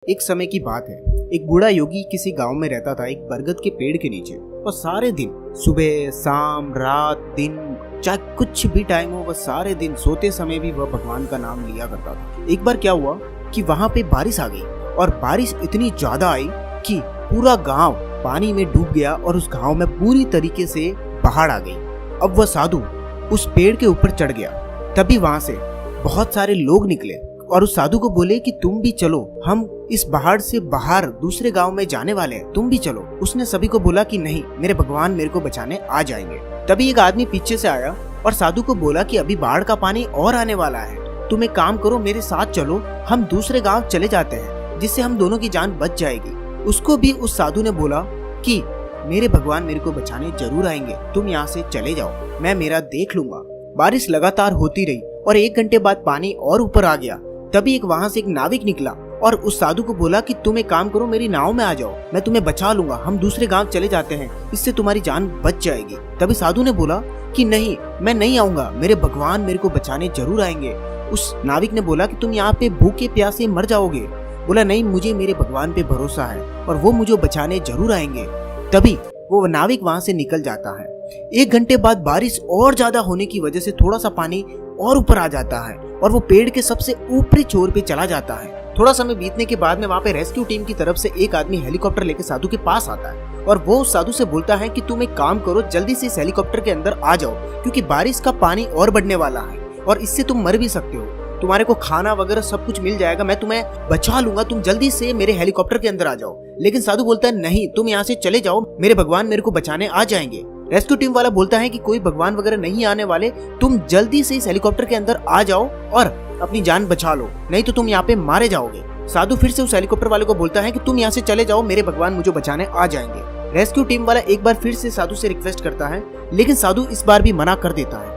एक समय की बात है। एक बूढ़ा योगी किसी गांव में रहता था, एक बरगद के पेड़ के नीचे। और सारे दिन, सुबह शाम रात दिन, चाहे कुछ भी टाइम हो, वह सारे दिन सोते समय भी वह भगवान का नाम लिया करता था। एक बार क्या हुआ कि वहां पे बारिश आ गई और बारिश इतनी ज्यादा आई कि पूरा गांव पानी में डूब गया और उस गांव में पूरी तरीके से बाढ़ आ गई। अब वह साधु उस पेड़ के ऊपर चढ़ गया। तभी वहां से बहुत सारे लोग निकले और उस साधु को बोले कि तुम भी चलो, हम इस बाढ़ से बाहर दूसरे गांव में जाने वाले हैं, तुम भी चलो। उसने सभी को बोला कि नहीं, मेरे भगवान मेरे को बचाने आ जाएंगे। तभी एक आदमी पीछे से आया और साधु को बोला कि अभी बाढ़ का पानी और आने वाला है, तुम एक काम करो, मेरे साथ चलो, हम दूसरे गाँव चले जाते हैं, जिससे हम दोनों की जान बच जाएगी। उसको भी उस साधु ने बोला कि मेरे भगवान मेरे को बचाने जरूर आएंगे, तुम यहाँ से चले जाओ, मैं मेरा देख लूंगा। बारिश लगातार होती रही और 1 घंटे बाद पानी और ऊपर आ गया। तभी वहां से एक नाविक निकला और उस साधु को बोला कि तुम एक काम करो, मेरी नाव में आ जाओ, मैं तुम्हें बचा लूंगा, हम दूसरे गांव चले जाते हैं, इससे तुम्हारी जान बच जाएगी। तभी साधु ने बोला कि नहीं, मैं नहीं आऊंगा, मेरे भगवान मेरे को बचाने जरूर आएंगे। उस नाविक ने बोला कि तुम यहाँ पे भूखे प्यासे मर जाओगे। बोला नहीं, मुझे मेरे भगवान पे भरोसा है और वो मुझे बचाने जरूर आएंगे। तभी वो नाविक वहां से निकल जाता है। 1 घंटे बाद बारिश और ज्यादा होने की वजह से थोड़ा सा पानी और ऊपर आ जाता है और वो पेड़ के सबसे ऊपरी छोर पे चला जाता है। थोड़ा समय बीतने के बाद में वहाँ पे रेस्क्यू टीम की तरफ से एक आदमी हेलीकॉप्टर लेकर साधु के पास आता है और वो उस साधु से बोलता है कि तुम एक काम करो, जल्दी से इस हेलीकॉप्टर के अंदर आ जाओ, क्योंकि बारिश का पानी और बढ़ने वाला है और इससे तुम मर भी सकते हो, तुम्हारे को खाना वगैरह सब कुछ मिल जाएगा, मैं तुम्हें बचा लूंगा, तुम जल्दी से मेरे हेलीकॉप्टर के अंदर आ जाओ। लेकिन साधु बोलता है नहीं, तुम यहाँ से चले जाओ, मेरे भगवान मेरे को बचाने आ जाएंगे। रेस्क्यू टीम वाला बोलता है कि कोई भगवान वगैरह नहीं आने वाले, तुम जल्दी से इस हेलीकॉप्टर के अंदर आ जाओ और अपनी जान बचा लो, नहीं तो तुम यहाँ पे मारे जाओगे। साधु फिर से उस हेलीकॉप्टर वाले को बोलता है कि तुम यहाँ से चले जाओ, मेरे भगवान मुझे बचाने आ जाएंगे। रेस्क्यू टीम वाला एक बार फिर से साधु से रिक्वेस्ट करता है, लेकिन साधु इस बार भी मना कर देता है।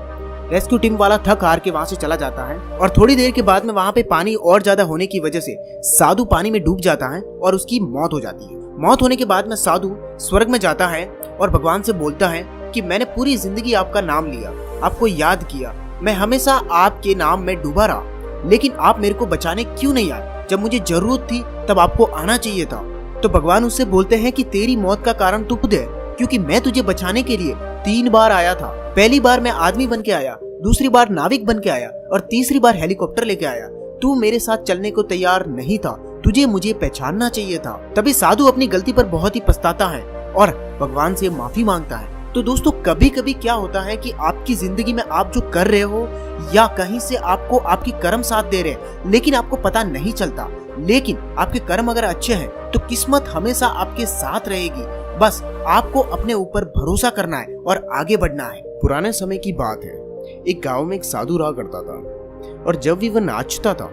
रेस्क्यू टीम वाला थक हार के वहां से चला जाता है और थोड़ी देर के बाद में वहां पे पानी और ज्यादा होने की वजह से साधु पानी में डूब जाता है और उसकी मौत हो जाती है। मौत होने के बाद में साधु स्वर्ग में जाता है और भगवान से बोलता है कि मैंने पूरी जिंदगी आपका नाम लिया, आपको याद किया, मैं हमेशा आपके नाम में डूबा रहा, लेकिन आप मेरे को बचाने क्यों नहीं आए? जब मुझे जरूरत थी तब आपको आना चाहिए था। तो भगवान उससे बोलते हैं कि तेरी मौत का कारण तू खुद है, क्योंकि मैं तुझे बचाने के लिए 3 बार आया था। पहली बार मैं आदमी बन के आया, दूसरी बार नाविक बन के आया और तीसरी बार हेलीकॉप्टर लेके आया। तू मेरे साथ चलने को तैयार नहीं था, तुझे मुझे पहचानना चाहिए था। तभी साधु अपनी गलती पर बहुत ही पछताता है और भगवान से माफी मांगता है। तो दोस्तों, कभी कभी क्या होता है कि आपकी जिंदगी में आप जो कर रहे हो या कहीं से आपको आपकी कर्म साथ दे रहे हैं, लेकिन आपको पता नहीं चलता, लेकिन आपके कर्म अगर अच्छे हैं तो किस्मत हमेशा आपके साथ रहेगी। बस आपको अपने ऊपर भरोसा करना है और आगे बढ़ना है। पुराने समय की बात है, एक गांव में एक साधु रहा करता था और जब भी वह नाचता था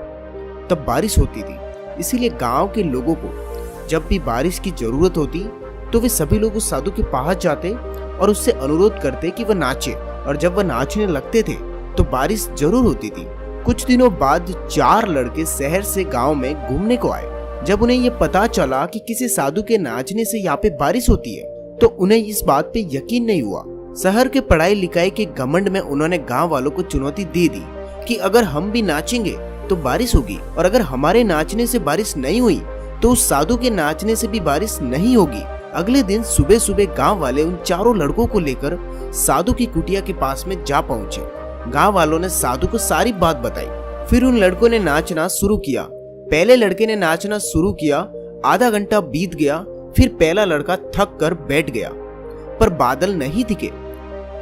तब बारिश होती थी। इसीलिए गांव के लोगों को जब भी बारिश की जरूरत होती तो वे सभी लोग उस साधु के पास जाते और उससे अनुरोध करते कि वह नाचे, और जब वह नाचने लगते थे तो बारिश जरूर होती थी। कुछ दिनों बाद 4 लड़के शहर से गांव में घूमने को आए। जब उन्हें यह पता चला कि किसी साधु के नाचने से यहाँ पे बारिश होती है तो उन्हें इस बात पे यकीन नहीं हुआ। शहर के पढ़ाई लिखाई के घमंड में उन्होंने गांव वालों को चुनौती दे दी कि अगर हम भी नाचेंगे तो बारिश होगी, और अगर हमारे नाचने से बारिश नहीं हुई तो उस साधु के नाचने से भी बारिश नहीं होगी। अगले दिन सुबह सुबह गांव वाले उन 4 लड़कों को लेकर साधु की कुटिया के पास में जा पहुंचे। गांव वालों ने साधु को सारी बात बताई। फिर उन लड़कों ने नाचना शुरू किया। पहले लड़के ने नाचना शुरू किया, आधा घंटा बीत गया, फिर पहला लड़का थक कर बैठ गया, पर बादल नहीं दिखे।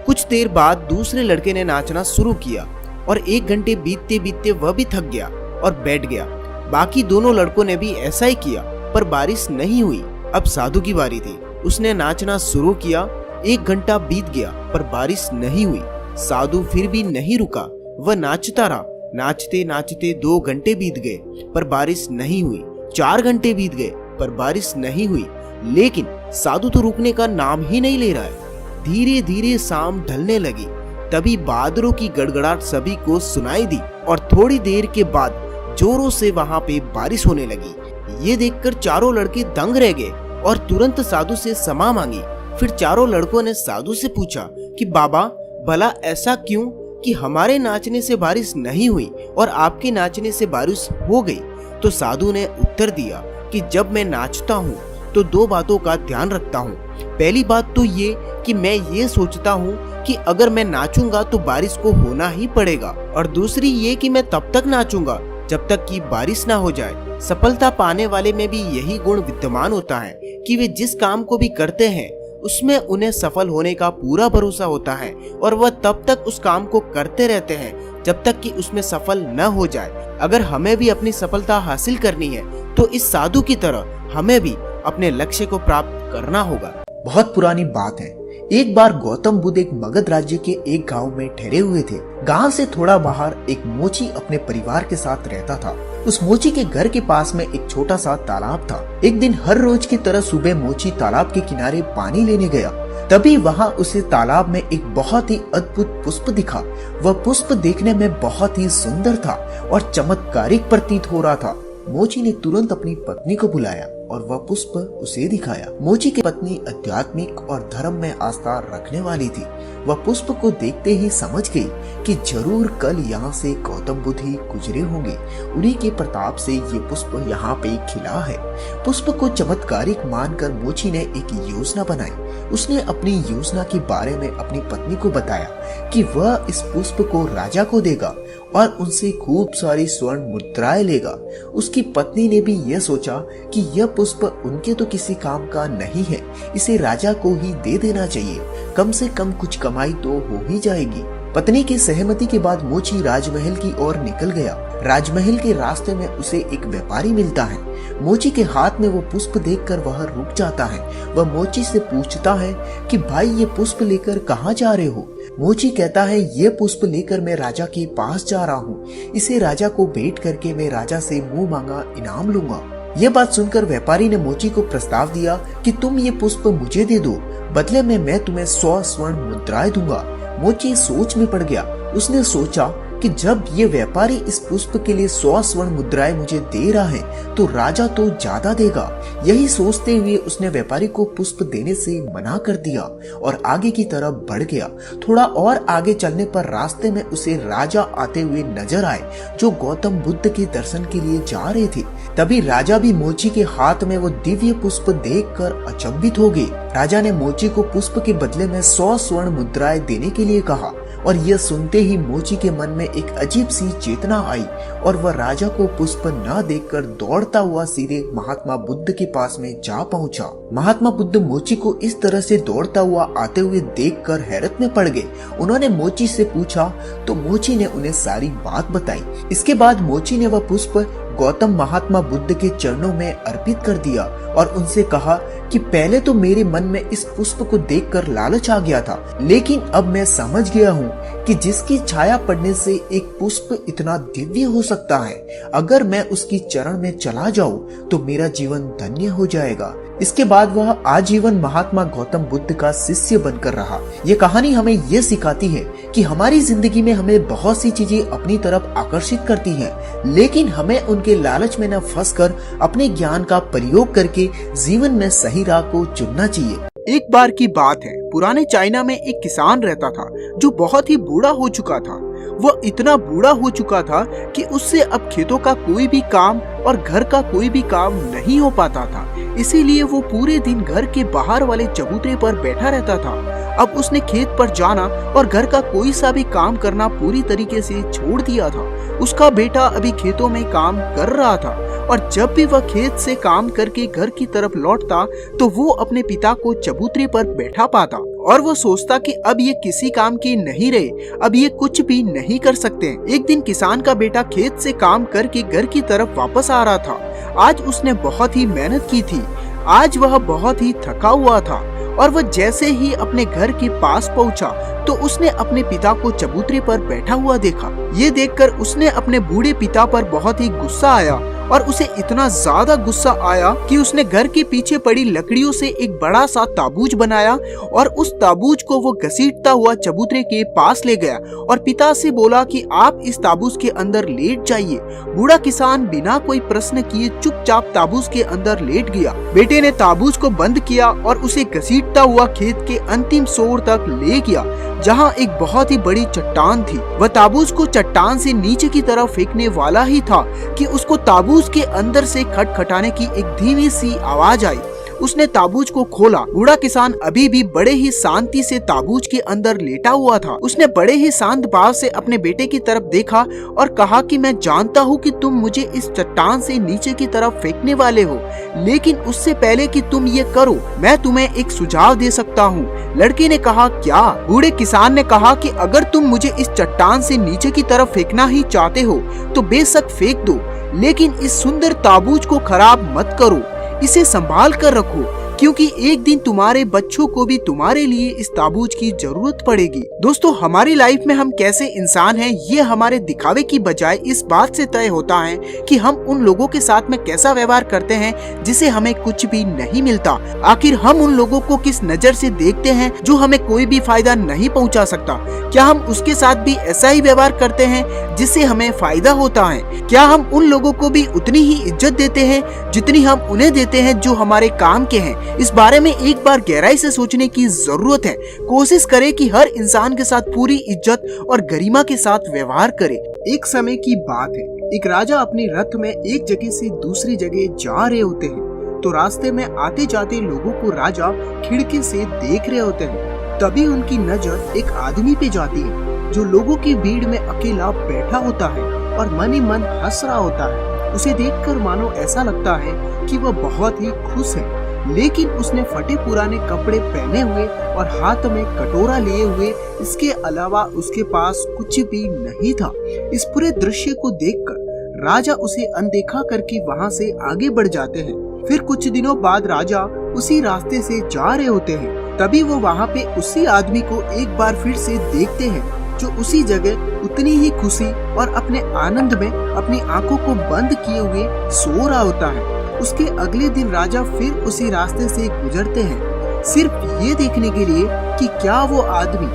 कुछ देर बाद दूसरे लड़के ने नाचना शुरू किया और 1 घंटे बीतते बीतते वह भी थक गया और बैठ गया। बाकी दोनों लड़कों ने भी ऐसा ही किया, पर बारिश नहीं हुई। अब साधु की बारी थी। उसने नाचना शुरू किया, 1 घंटा बीत गया पर बारिश नहीं हुई। साधु फिर भी नहीं रुका, वह नाचता रहा। नाचते नाचते 2 घंटे बीत गए पर बारिश नहीं हुई। 4 घंटे बीत गए पर बारिश नहीं हुई, लेकिन साधु तो रुकने का नाम ही नहीं ले रहा है। धीरे धीरे शाम ढलने लगी। तभी बादलों की गड़गड़ाहट सभी को सुनाई दी और थोड़ी देर के बाद जोरों से वहां पे बारिश होने लगी। ये देखकर 4 लड़के दंग रह गए और तुरंत साधु से क्षमा मांगी। फिर 4 लड़कों ने साधु से पूछा कि बाबा, भला ऐसा क्यों कि हमारे नाचने से बारिश नहीं हुई और आपके नाचने से बारिश हो गई? तो साधु ने उत्तर दिया कि जब मैं नाचता हूँ तो दो बातों का ध्यान रखता हूँ। पहली बात तो ये कि मैं ये सोचता हूँ कि अगर मैं नाचूंगा तो बारिश को होना ही पड़ेगा, और दूसरी ये कि मैं तब तक नाचूंगा जब तक कि बारिश ना हो जाए। सफलता पाने वाले में भी यही गुण विद्यमान होता है कि वे जिस काम को भी करते हैं उसमें उन्हें सफल होने का पूरा भरोसा होता है, और वह तब तक उस काम को करते रहते हैं जब तक कि उसमें सफल न हो जाए। अगर हमें भी अपनी सफलता हासिल करनी है तो इस साधु की तरह हमें भी अपने लक्ष्य को प्राप्त करना होगा। बहुत पुरानी बात है। एक बार गौतम बुद्ध एक मगध राज्य के एक गांव में ठहरे हुए थे। गांव से थोड़ा बाहर एक मोची अपने परिवार के साथ रहता था। उस मोची के घर के पास में एक छोटा सा तालाब था। एक दिन हर रोज की तरह सुबह मोची तालाब के किनारे पानी लेने गया। तभी वहां उसे तालाब में एक बहुत ही अद्भुत पुष्प दिखा। वह पुष्प देखने में बहुत ही सुंदर था और चमत्कारिक प्रतीत हो रहा था। मोची ने तुरंत अपनी पत्नी को बुलाया और वह पुष्प उसे दिखाया। मोची की पत्नी आध्यात्मिक और धर्म में आस्था रखने वाली थी। वह पुष्प को देखते ही समझ गई कि जरूर कल यहाँ से गौतम बुद्ध ही गुजरे होंगे। उन्हीं के प्रताप से ये पुष्प यहाँ पे खिला है। पुष्प को चमत्कारिक मानकर मोची ने एक योजना बनाई। उसने अपनी योजना के बारे में अपनी पत्नी को बताया कि वह इस पुष्प को राजा को देगा और उनसे खूब सारी स्वर्ण मुद्राएं लेगा। उसकी पत्नी ने भी यह सोचा कि यह पुष्प उनके तो किसी काम का नहीं है, इसे राजा को ही दे देना चाहिए, कम से कम कुछ कमाई तो हो ही जाएगी। पत्नी की सहमति के बाद मोची राजमहल की ओर निकल गया। राजमहल के रास्ते में उसे एक व्यापारी मिलता है। मोची के हाथ में वो पुष्प देखकर वह रुक जाता है। वह मोची से पूछता है कि भाई ये पुष्प लेकर कहाँ जा रहे हो? मोची कहता है ये पुष्प लेकर मैं राजा के पास जा रहा हूँ। इसे राजा को भेंट करके मैं राजा से मुंह मांगा इनाम लूंगा। ये बात सुनकर व्यापारी ने मोची को प्रस्ताव दिया कि तुम ये पुष्प मुझे दे दो, बदले में मैं तुम्हें 100 स्वर्ण मुद्राएं दूंगा। मोची सोच में पड़ गया। उसने सोचा कि जब ये व्यापारी इस पुष्प के लिए 100 स्वर्ण मुद्राएं मुझे दे रहा है तो राजा तो ज्यादा देगा। यही सोचते हुए उसने व्यापारी को पुष्प देने से मना कर दिया और आगे की तरफ बढ़ गया। थोड़ा और आगे चलने पर रास्ते में उसे राजा आते हुए नजर आए जो गौतम बुद्ध के दर्शन के लिए जा रहे थे। तभी राजा भी मोची के हाथ में वो दिव्य पुष्प देखकर अचंभित हो गए। राजा ने मोची को पुष्प के बदले में 100 स्वर्ण मुद्राएं देने के लिए कहा और यह सुनते ही मोची के मन में एक अजीब सी चेतना आई और वह राजा को पुष्प न देखकर दौड़ता हुआ सीधे महात्मा बुद्ध के पास में जा पहुंचा। महात्मा बुद्ध मोची को इस तरह से दौड़ता हुआ आते हुए देखकर हैरत में पड़ गए। उन्होंने मोची से पूछा तो मोची ने उन्हें सारी बात बताई। इसके बाद मोची ने वह पुष्प गौतम महात्मा बुद्ध के चरणों में अर्पित कर दिया और उनसे कहा कि पहले तो मेरे मन में इस पुष्प को देखकर लालच आ गया था, लेकिन अब मैं समझ गया हूँ कि जिसकी छाया पड़ने से एक पुष्प इतना दिव्य हो सकता है, अगर मैं उसकी चरण में चला जाऊं तो मेरा जीवन धन्य हो जाएगा। इसके बाद वह आजीवन महात्मा गौतम बुद्ध का शिष्य बनकर रहा। ये कहानी हमें ये सिखाती है कि हमारी जिंदगी में हमें बहुत सी चीजें अपनी तरफ आकर्षित करती हैं, लेकिन हमें उनके लालच में न फंसकर अपने ज्ञान का प्रयोग करके जीवन में सही राह को चुनना चाहिए। एक बार की बात है, पुराने चाइना में एक किसान रहता था जो बहुत ही बूढ़ा हो चुका था। वह इतना बूढ़ा हो चुका था कि उससे अब खेतों का कोई भी काम और घर का कोई भी काम नहीं हो पाता था। इसीलिए वो पूरे दिन घर के बाहर वाले चबूतरे पर बैठा रहता था। अब उसने खेत पर जाना और घर का कोई सा भी काम करना पूरी तरीके से छोड़ दिया था। उसका बेटा अभी खेतों में काम कर रहा था और जब भी वह खेत से काम करके घर की तरफ लौटता तो वो अपने पिता को चबूतरे पर बैठा पाता और वो सोचता कि अब ये किसी काम की नहीं रहे, अब ये कुछ भी नहीं कर सकते। एक दिन किसान का बेटा खेत से काम करके घर की तरफ वापस आ रहा था। आज उसने बहुत ही मेहनत की थी। आज वह बहुत ही थका हुआ था और वह जैसे ही अपने घर के पास पहुंचा तो उसने अपने पिता को चबूतरे पर बैठा हुआ देखा। ये देखकर उसने अपने बूढ़े पिता पर बहुत ही गुस्सा आया और उसे इतना ज्यादा गुस्सा आया कि उसने घर के पीछे पड़ी लकड़ियों से एक बड़ा सा ताबूज बनाया और उस ताबूज को वो घसीटता हुआ चबूतरे के पास ले गया और पिता से बोला कि आप इस ताबूज के अंदर लेट जाइए। बूढ़ा किसान बिना कोई प्रश्न किए चुपचाप ताबूज के अंदर लेट गया। बेटे ने ताबूज को बंद किया और उसे घसीटता हुआ खेत के अंतिम छोर तक ले गया। जहाँ एक बहुत ही बड़ी चट्टान थी। वह ताबूत को चट्टान से नीचे की तरफ फेंकने वाला ही था कि उसको ताबूत के अंदर से खटखटाने की एक धीमी सी आवाज आई। उसने ताबूत को खोला। बूढ़ा किसान अभी भी बड़े ही शांति से ताबूत के अंदर लेटा हुआ था। उसने बड़े ही शांत भाव से अपने बेटे की तरफ देखा और कहा कि मैं जानता हूँ कि तुम मुझे इस चट्टान से नीचे की तरफ फेंकने वाले हो, लेकिन उससे पहले कि तुम ये करो मैं तुम्हें एक सुझाव दे सकता हूँ। लड़के ने कहा, क्या? बूढ़े किसान ने कहा कि अगर तुम मुझे इस चट्टान से नीचे की तरफ फेंकना ही चाहते हो तो बेशक फेंक दो, लेकिन इस सुंदर ताबूत को खराब मत करो, इसे संभाल कर रखो, क्योंकि एक दिन तुम्हारे बच्चों को भी तुम्हारे लिए इस ताबूत की जरूरत पड़ेगी। दोस्तों, हमारी लाइफ में हम कैसे इंसान हैं ये हमारे दिखावे की बजाय इस बात से तय होता है कि हम उन लोगों के साथ में कैसा व्यवहार करते हैं जिसे हमें कुछ भी नहीं मिलता। आखिर हम उन लोगों को किस नजर से देखते हैं जो हमें कोई भी फायदा नहीं पहुंचा सकता? क्या हम उसके साथ भी ऐसा ही व्यवहार करते हैं जिससे हमें फायदा होता है? क्या हम उन लोगों को भी उतनी ही इज्जत देते हैं जितनी हम उन्हें देते हैं जो हमारे काम के हैं? इस बारे में एक बार गहराई से सोचने की जरूरत है। कोशिश करें कि हर इंसान के साथ पूरी इज्जत और गरिमा के साथ व्यवहार करें। एक समय की बात है, एक राजा अपने रथ में एक जगह से दूसरी जगह जा रहे होते हैं, तो रास्ते में आते जाते लोगों को राजा खिड़की से देख रहे होते हैं। तभी उनकी नजर एक आदमी पे जाती है जो लोगों की भीड़ में अकेला बैठा होता है और मन ही मन हंस रहा होता है। उसे देखकर मानो ऐसा लगता है कि वह बहुत ही खुश है, लेकिन उसने फटे पुराने कपड़े पहने हुए और हाथ में कटोरा लिए हुए, इसके अलावा उसके पास कुछ भी नहीं था। इस पूरे दृश्य को देखकर राजा उसे अनदेखा करके वहां से आगे बढ़ जाते हैं। फिर कुछ दिनों बाद राजा उसी रास्ते से जा रहे होते हैं, तभी वो वहां पे उसी आदमी को एक बार फिर से देखते हैं जो उसी जगह उतनी ही खुशी और अपने आनंद में अपनी आंखों को बंद किए हुए सो रहा होता है। उसके अगले दिन राजा फिर उसी रास्ते से गुजरते हैं, सिर्फ ये देखने के लिए कि क्या वो आदमी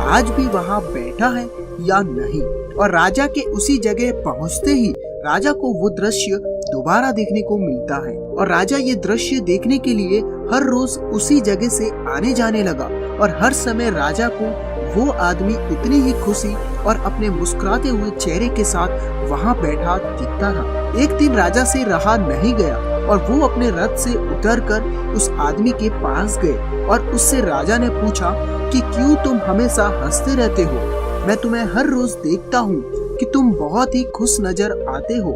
आज भी वहाँ बैठा है या नहीं। और राजा के उसी जगह पहुँचते ही राजा को वो दृश्य दोबारा देखने को मिलता है और राजा ये दृश्य देखने के लिए हर रोज उसी जगह से आने जाने लगा और हर समय राजा को वो आदमी उतनी ही खुशी और अपने मुस्कुराते हुए चेहरे के साथ वहाँ बैठा दिखता था। एक दिन राजा से रहा नहीं गया और वो अपने रथ से उतरकर उस आदमी के पास गए और उससे राजा ने पूछा कि क्यों तुम हमेशा हंसते रहते हो? मैं तुम्हें हर रोज देखता हूँ कि तुम बहुत ही खुश नजर आते हो।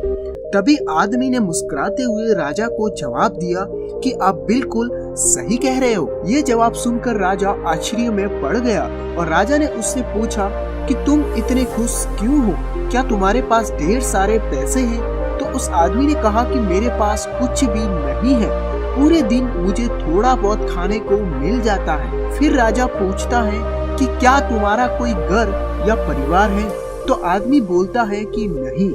तभी आदमी ने मुस्कुराते हुए राजा को जवाब दिया कि आप बिल्कुल सही कह रहे हो। ये जवाब सुनकर राजा आश्चर्य में पड़ गया और राजा ने उससे पूछा कि तुम इतने खुश क्यों हो? क्या तुम्हारे पास ढेर सारे पैसे हैं? तो उस आदमी ने कहा कि मेरे पास कुछ भी नहीं है, पूरे दिन मुझे थोड़ा बहुत खाने को मिल जाता है। फिर राजा पूछता है कि क्या तुम्हारा कोई घर या परिवार है? तो आदमी बोलता है कि नहीं,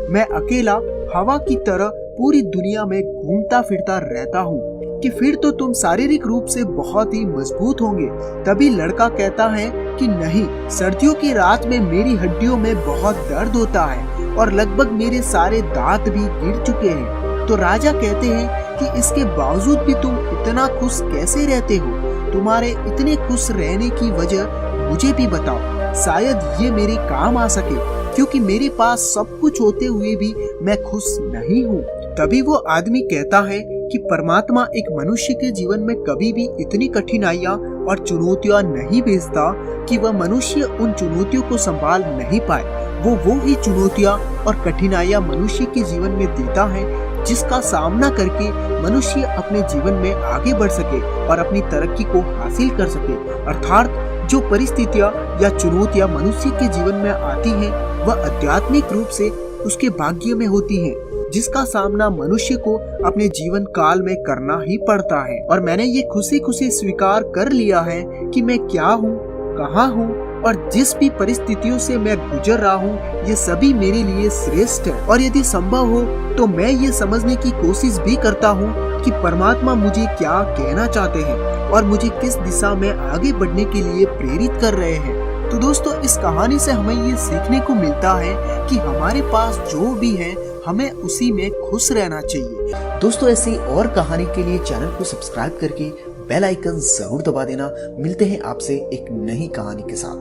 मैं अकेला हवा की तरह पूरी दुनिया में घूमता फिरता रहता हूँ। कि फिर तो तुम शारीरिक रूप से बहुत ही मजबूत होंगे। तभी लड़का कहता है कि नहीं, सर्दियों की रात में मेरी हड्डियों में बहुत दर्द होता है और लगभग मेरे सारे दांत भी गिर चुके हैं। तो राजा कहते हैं कि इसके बावजूद भी तुम इतना खुश कैसे रहते हो? तुम्हारे इतने खुश रहने की वजह मुझे भी बताओ, शायद ये मेरे काम आ सके, क्योंकि मेरे पास सब कुछ होते हुए भी मैं खुश नहीं हूँ। तभी वो आदमी कहता है कि परमात्मा एक मनुष्य के जीवन में कभी भी इतनी कठिनाइयाँ और चुनौतियाँ नहीं भेजता कि वह मनुष्य उन चुनौतियों को संभाल नहीं पाए। वो ही चुनौतियाँ और कठिनाइयाँ मनुष्य के जीवन में देता है जिसका सामना करके मनुष्य अपने जीवन में आगे बढ़ सके और अपनी तरक्की को हासिल कर सके। अर्थात जो परिस्थितियाँ या चुनौतियाँ मनुष्य के जीवन में आती हैं वह आध्यात्मिक रूप से उसके भाग्य में होती हैं, जिसका सामना मनुष्य को अपने जीवन काल में करना ही पड़ता है। और मैंने ये खुशी खुशी स्वीकार कर लिया है कि मैं क्या हूँ, कहाँ हूँ और जिस भी परिस्थितियों से मैं गुजर रहा हूँ ये सभी मेरे लिए श्रेष्ठ है। और यदि संभव हो तो मैं ये समझने की कोशिश भी करता हूँ कि परमात्मा मुझे क्या कहना चाहते हैं और मुझे किस दिशा में आगे बढ़ने के लिए प्रेरित कर रहे हैं। तो दोस्तों, इस कहानी से हमें ये सीखने को मिलता है कि हमारे पास जो भी है हमें उसी में खुश रहना चाहिए। दोस्तों, ऐसी और कहानी के लिए चैनल को सब्सक्राइब करके बेल आइकन जरूर दबा देना। मिलते हैं आपसे एक नई कहानी के साथ।